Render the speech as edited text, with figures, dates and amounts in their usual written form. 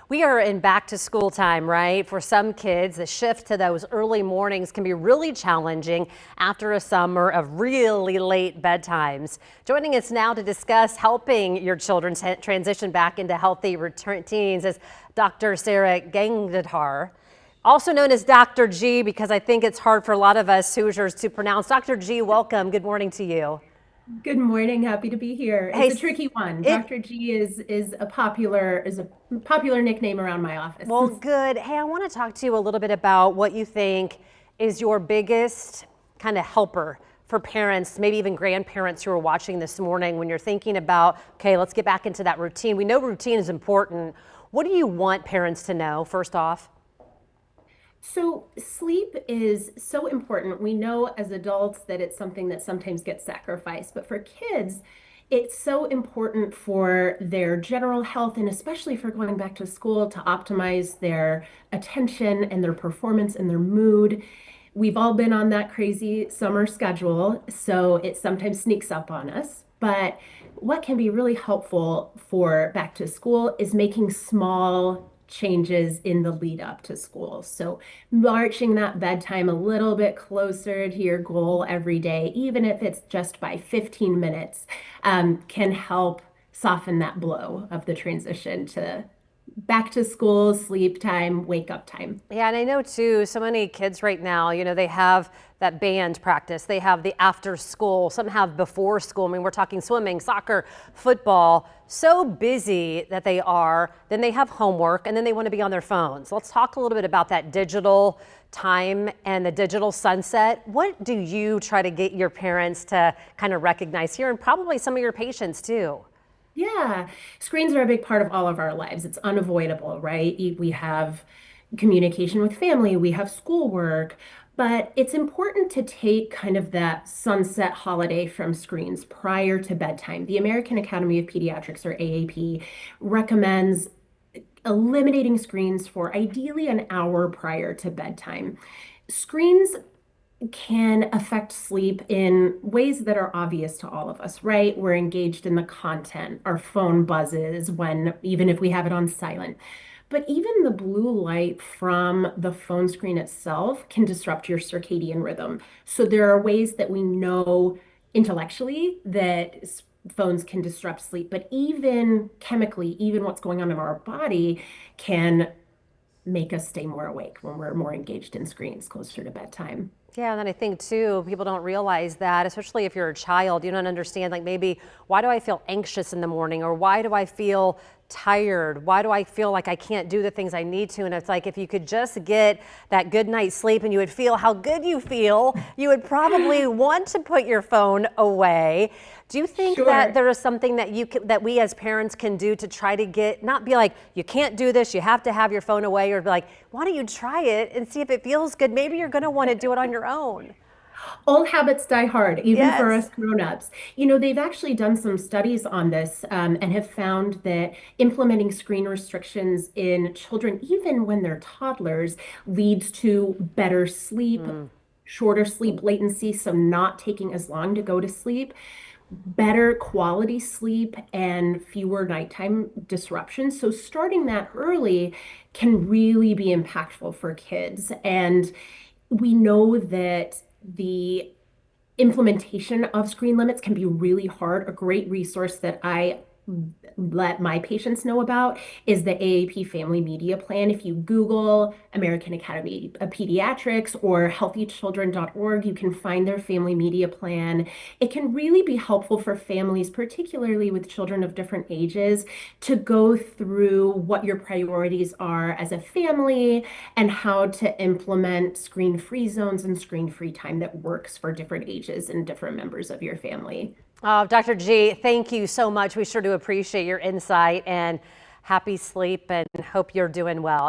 We are in back to school time, right? For some kids, the shift to those early mornings can be really challenging after a summer of really late bedtimes. Joining us now to discuss helping your children transition back into healthy routines is Dr. Sarah Gangadhar, also known as Dr. G, because I think it's hard for a lot of us Hoosiers to pronounce. Dr. G, welcome. Good morning to you. Good morning. Happy to be here. Hey, It's a tricky one. it Dr. G is a popular nickname around my office. Well, good. Hey, I want to talk to you a little bit about what you think is your biggest kind of helper for parents, maybe even grandparents who are watching this morning when you're thinking about, okay, let's get back into that routine. We know routine is important. What do you want parents to know, first off? So sleep is so important. We know as adults that it's something that sometimes gets sacrificed, but for kids, it's so important for their general health and especially for going back to school to optimize their attention and their performance and their mood. We've all been on that crazy summer schedule, so it sometimes sneaks up on us. But what can be really helpful for back to school is making small changes in the lead up to school. So marching that bedtime a little bit closer to your goal every day, even if it's just by 15 minutes, can help soften that blow of the transition to back to school, sleep time, wake up time. Yeah, and I know too, so many kids right now, they have that band practice, they have the after school, some have before school. I mean, we're talking swimming, soccer, football, so busy that they are, then they have homework, and then they want to be on their phones. Let's talk a little bit about that digital time and the digital sunset. What do you try to get your parents to kind of recognize here, and probably some of your patients too? Yeah, screens are a big part of all of our lives. It's unavoidable, right? We have communication with family, we have schoolwork, but it's important to take kind of that sunset holiday from screens prior to bedtime. The American Academy of Pediatrics, or AAP, recommends eliminating screens for ideally an hour prior to bedtime. Screens can affect sleep in ways that are obvious to all of us, right? We're engaged in the content, our phone buzzes when, even if we have it on silent. But even the blue light from the phone screen itself can disrupt your circadian rhythm. So there are ways that we know intellectually that phones can disrupt sleep, but even chemically, even what's going on in our body can make us stay more awake when we're more engaged in screens closer to bedtime. Yeah, and then I think too, people don't realize that, especially if you're a child, you don't understand, like maybe, why do I feel anxious in the morning? Or why do I feel tired? Why do I feel like I can't do the things I need to? And it's like, if you could just get that good night's sleep and you would feel how good you feel, you would probably want to put your phone away. Do you think that there is something that that we as parents can do to try to get, not be like, you can't do this, you have to have your phone away, or be like, why don't you try it and see if it feels good? Maybe you're going to want to do it on your own. Old habits die hard, even for Yes. us grown-ups. They've actually done some studies on this and have found that implementing screen restrictions in children, even when they're toddlers, leads to better sleep, shorter sleep latency, so not taking as long to go to sleep, better quality sleep, and fewer nighttime disruptions. So starting that early can really be impactful for kids. And we know that the implementation of screen limits can be really hard. A great resource that I let my patients know about is the AAP Family Media Plan. If you Google American Academy of Pediatrics or healthychildren.org, you can find their family media plan. It can really be helpful for families, particularly with children of different ages, to go through what your priorities are as a family and how to implement screen-free zones and screen-free time that works for different ages and different members of your family. Dr. G, thank you so much. We sure do appreciate your insight, and happy sleep, and hope you're doing well.